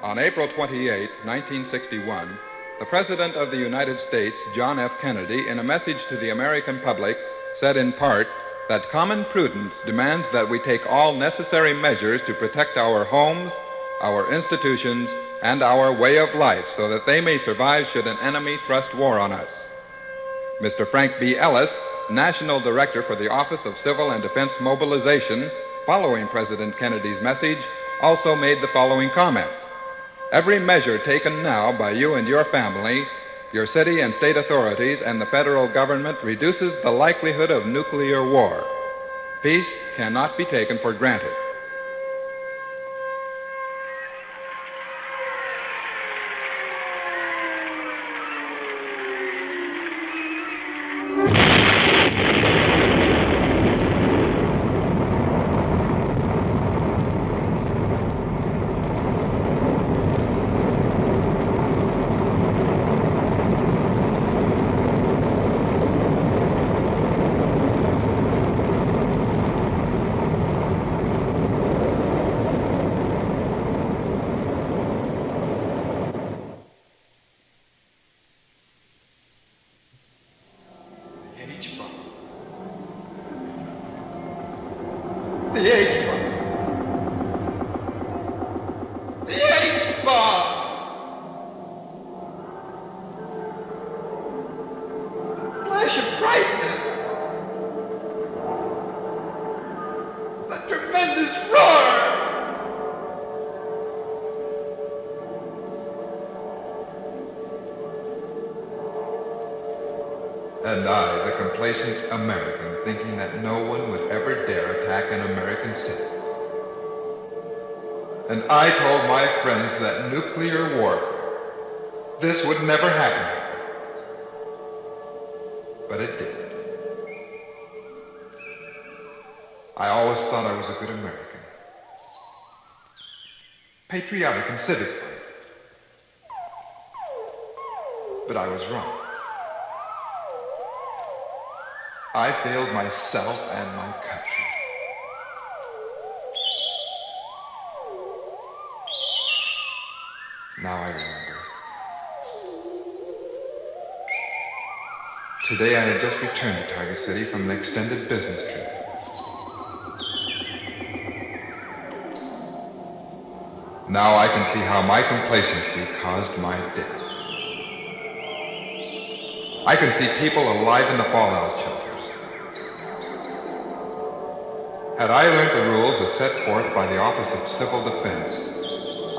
On April 28, 1961, the President of the United States, John F. Kennedy, in a message to the American public, said in part that common prudence demands that we take all necessary measures to protect our homes, our institutions, and our way of life so that they may survive should an enemy thrust war on us. Mr. Frank B. Ellis, National Director for the Office of Civil and Defense Mobilization, following President Kennedy's message, also made the following comment. Every measure taken now by you and your family, your city and state authorities, and the federal government reduces the likelihood of nuclear war. Peace cannot be taken for granted. The H-bomb. The H-bomb. Flash of brightness. The tremendous roar. And I, the complacent American, thinking that no one would ever dare attack an American city. And I told my friends that nuclear war, this would never happen. But it did. I always thought I was a good American. Patriotic and civic. But I was wrong. I failed myself and my country. Now I remember. Today I had just returned to Target City from an extended business trip. Now I can see how my complacency caused my death. I can see people alive in the fallout shelters. Had I learned the rules as set forth by the Office of Civil Defense,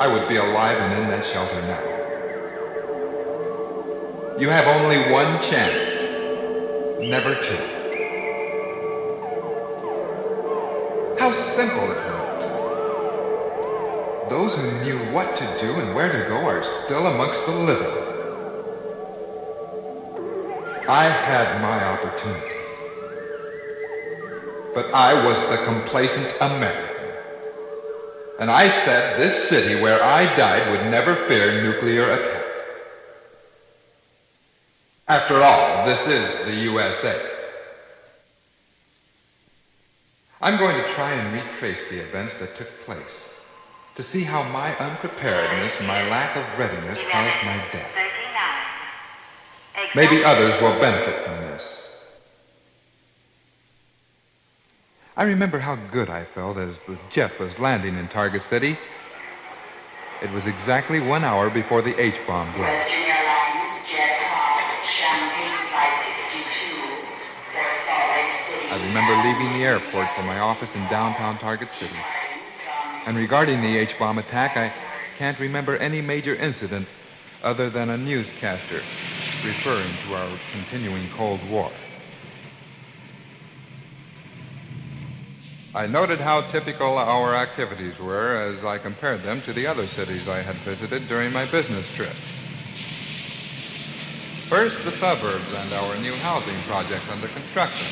I would be alive and in that shelter now. You have only one chance, never two. How simple it looked. Those who knew what to do and where to go are still amongst the living. I had my opportunity. But I was the complacent American. And I said this city where I died would never fear nuclear attack. After all, this is the USA. I'm going to try and retrace the events that took place, to see how my unpreparedness and my lack of readiness caused my death. Maybe others will benefit from this. I remember how good I felt as the jet was landing in Target City. It was exactly 1 hour before the H-bomb blew. Western Airlines jet hot Champagne Flight 62 for Salt Lake City. I remember leaving the airport for my office in downtown Target City. And regarding the H-bomb attack, I can't remember any major incident other than a newscaster referring to our continuing Cold War. I noted how typical our activities were as I compared them to the other cities I had visited during my business trip. First, the suburbs and our new housing projects under construction.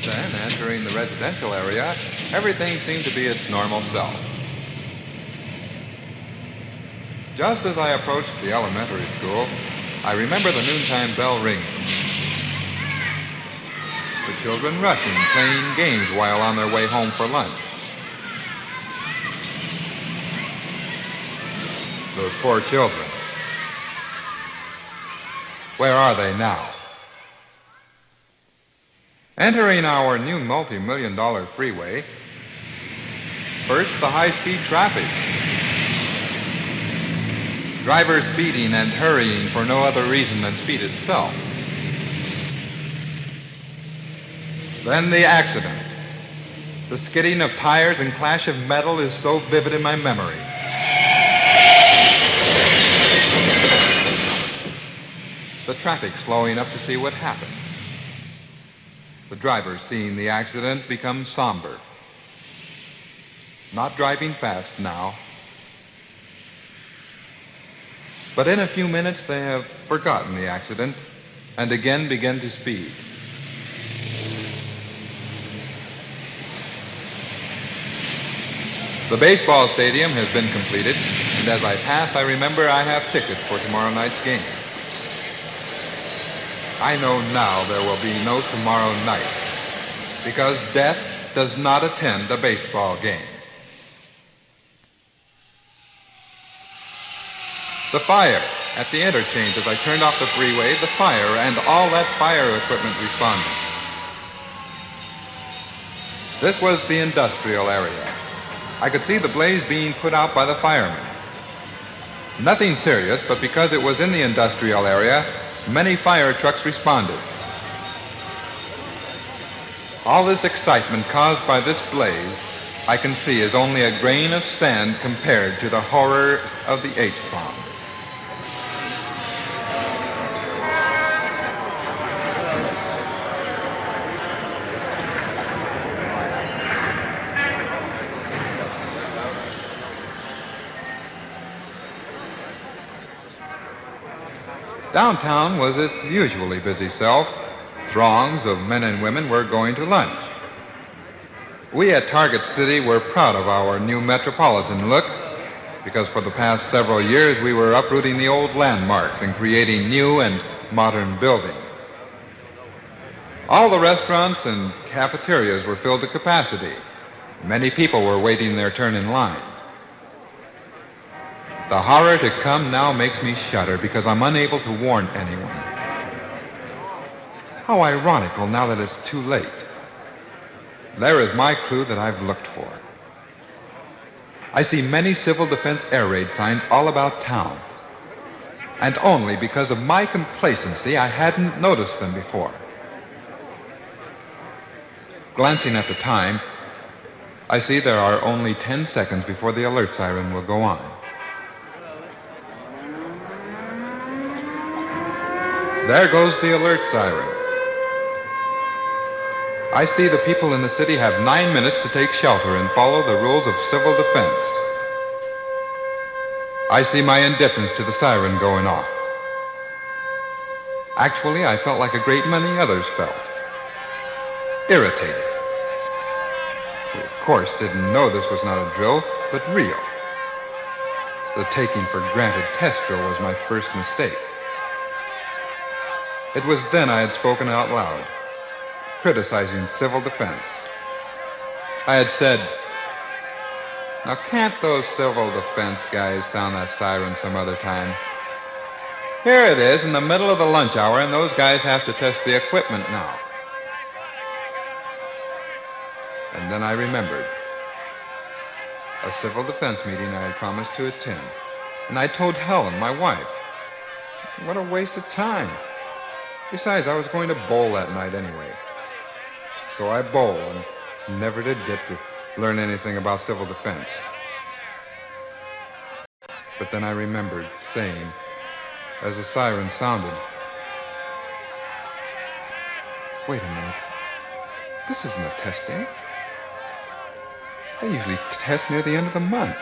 Then, entering the residential area, everything seemed to be its normal self. Just as I approached the elementary school, I remember the noontime bell ringing. The children rushing, playing games while on their way home for lunch. Those poor children. Where are they now? Entering our new multi-million-dollar freeway, first the high-speed traffic. Drivers speeding and hurrying for no other reason than speed itself. Then the accident. The skidding of tires and clash of metal is so vivid in my memory. The traffic slowing up to see what happened. The driver, seeing the accident, becomes somber. Not driving fast now. But in a few minutes, they have forgotten the accident and again begin to speed. The baseball stadium has been completed, and as I pass, I remember I have tickets for tomorrow night's game. I know now there will be no tomorrow night, because death does not attend a baseball game. The fire at the interchange as I turned off the freeway, the fire and all that fire equipment responding. This was the industrial area. I could see the blaze being put out by the firemen. Nothing serious, but because it was in the industrial area, many fire trucks responded. All this excitement caused by this blaze, I can see, is only a grain of sand compared to the horrors of the H-bomb. Downtown was its usually busy self. Throngs of men and women were going to lunch. We at Target City were proud of our new metropolitan look because for the past several years we were uprooting the old landmarks and creating new and modern buildings. All the restaurants and cafeterias were filled to capacity. Many people were waiting their turn in line. The horror to come now makes me shudder because I'm unable to warn anyone. How ironical now that it's too late. There is my clue that I've looked for. I see many civil defense air raid signs all about town. And only because of my complacency, I hadn't noticed them before. Glancing at the time, I see there are only 10 seconds before the alert siren will go on. There goes the alert siren. I see the people in the city have 9 minutes to take shelter and follow the rules of civil defense. I see my indifference to the siren going off. Actually, I felt like a great many others felt. Irritated. We, of course, didn't know this was not a drill, but real. The taking for granted test drill was my first mistake. It was then I had spoken out loud, criticizing civil defense. I had said, "Now can't those civil defense guys sound that siren some other time? Here it is in the middle of the lunch hour and those guys have to test the equipment now." And then I remembered a civil defense meeting I had promised to attend. And I told Helen, my wife, what a waste of time. Besides, I was going to bowl that night anyway. So I bowled and never did get to learn anything about civil defense. But then I remembered saying, as the siren sounded, "Wait a minute. This isn't a test day. They usually test near the end of the month.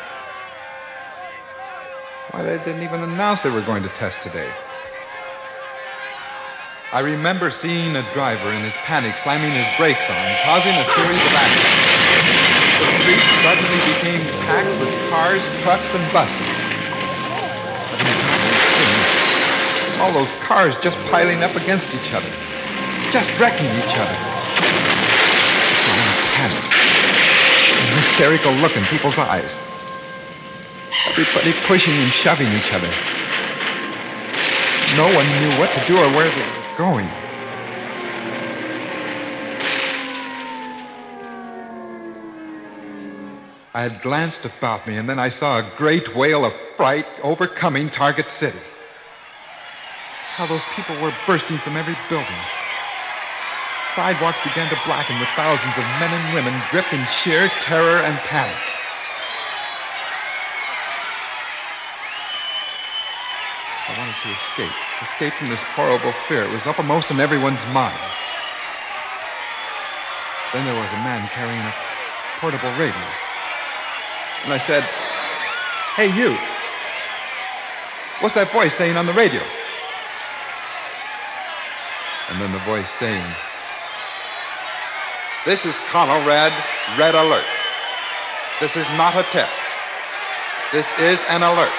Why, they didn't even announce they were going to test today." I remember seeing a driver in his panic slamming his brakes on, causing a series of accidents. The streets suddenly became packed with cars, trucks, and buses. But entirely soon, all those cars just piling up against each other, just wrecking each other. A panic, a hysterical look in people's eyes. Everybody pushing and shoving each other. No one knew what to do or where they were going. I had glanced about me, and then I saw a great wail of fright overcoming Target City. How those people were bursting from every building. Sidewalks began to blacken with thousands of men and women gripped in sheer terror and panic. I wanted to escape from this horrible fear. It was uppermost in everyone's mind. Then there was a man carrying a portable radio. And I said, "Hey, you. What's that voice saying on the radio?" And then the voice saying, "This is Conrad, red alert. This is not a test. This is an alert.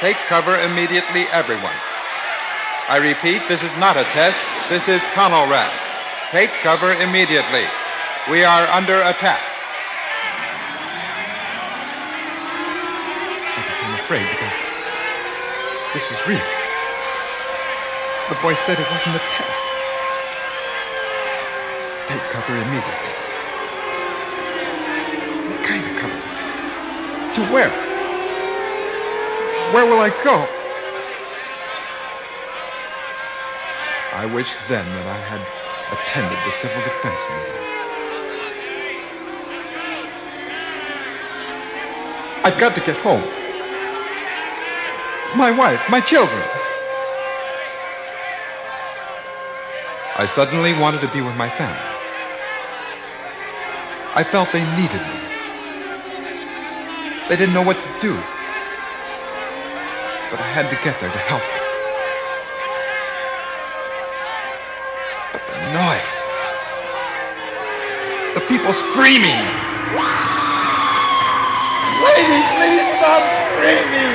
Take cover immediately, everyone. I repeat, this is not a test. This is Conrad. Take cover immediately. We are under attack." I became afraid because this was real. The voice said it wasn't a test. Take cover immediately. What kind of cover? To where? Where will I go? I wished then that I had attended the civil defense meeting. I've got to get home. My wife, my children. I suddenly wanted to be with my family. I felt they needed me. They didn't know what to do. But I had to get there to help them. But the noise. The people screaming. Lady, please stop screaming!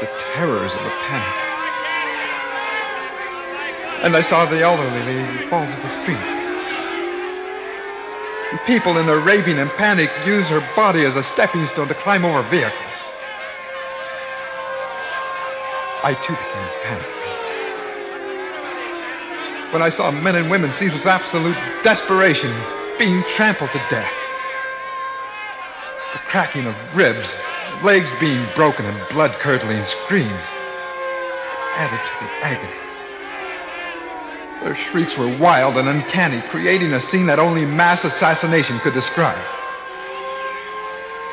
The terrors of the panic. And I saw the elderly lady fall to the street. And people in their raving and panic use her body as a stepping stone to climb over vehicles. I too became panicked. When I saw men and women seized with absolute desperation, being trampled to death. The cracking of ribs, legs being broken, and blood-curdling screams added to the agony. Their shrieks were wild and uncanny, creating a scene that only mass assassination could describe.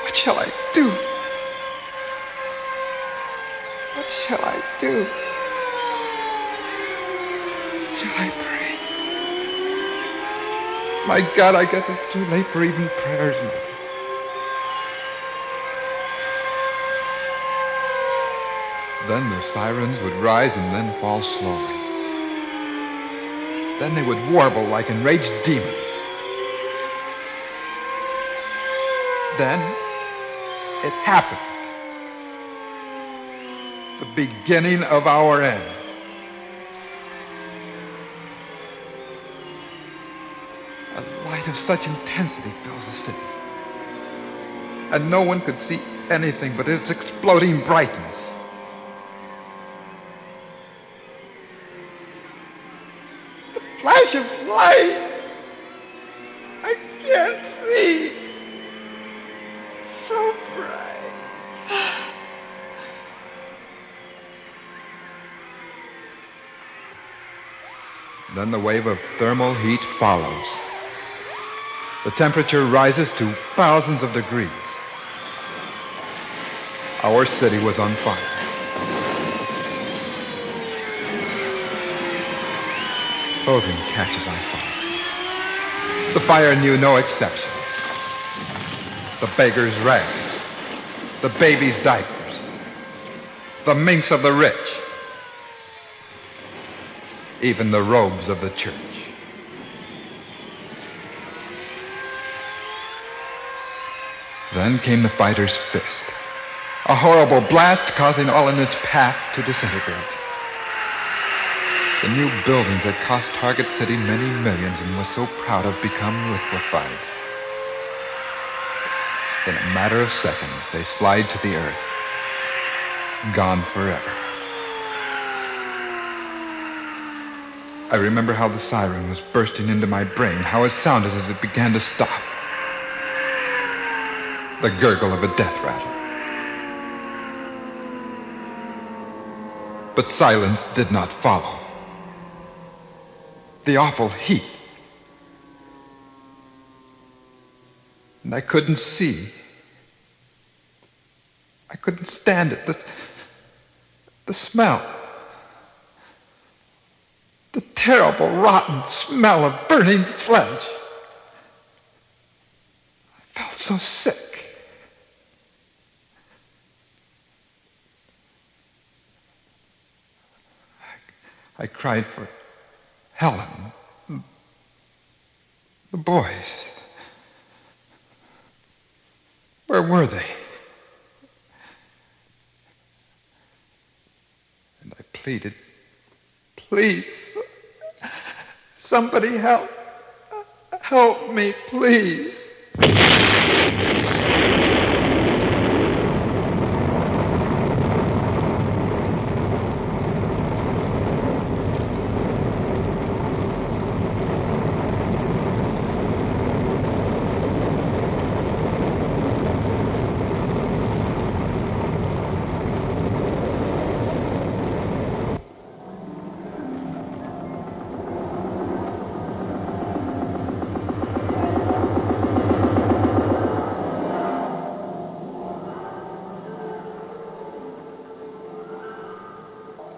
What shall I do? What shall I do? Shall I pray? My God, I guess it's too late for even prayers now. Then the sirens would rise and then fall slowly. Then they would warble like enraged demons. Then it happened. The beginning of our end. A light of such intensity fills the city. And no one could see anything but its exploding brightness. Flash of light! I can't see! So bright! Then the wave of thermal heat follows. The temperature rises to thousands of degrees. Our city was on fire. Clothing catches on fire. The fire knew no exceptions. The beggar's rags, the baby's diapers, the minks of the rich, even the robes of the church. Then came the fighter's fist, a horrible blast causing all in its path to disintegrate. The new buildings that cost Target City many millions and was so proud of become liquefied. In a matter of seconds, they slide to the earth, gone forever. I remember how the siren was bursting into my brain, how it sounded as it began to stop. The gurgle of a death rattle. But silence did not follow. The awful heat. And I couldn't see. I couldn't stand it. The smell. The terrible, rotten smell of burning flesh. I felt so sick. I cried for Helen, the boys. Where were they? And I pleaded, please, somebody help. Help me, please.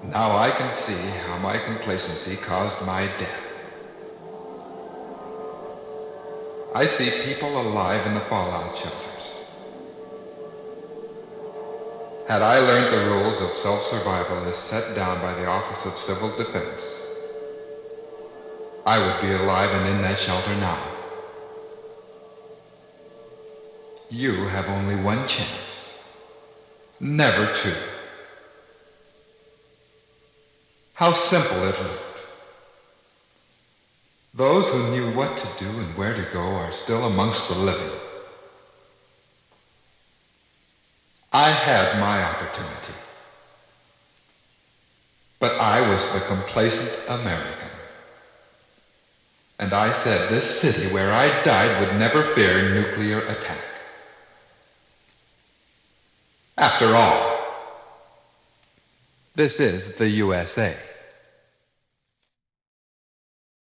Now I can see how my complacency caused my death. I see people alive in the fallout shelters. Had I learned the rules of self-survival as set down by the Office of Civil Defense, I would be alive and in that shelter now. You have only one chance, never two. How simple it looked. Those who knew what to do and where to go are still amongst the living. I had my opportunity. But I was the complacent American. And I said this city where I died would never fear nuclear attack. After all, this is the USA.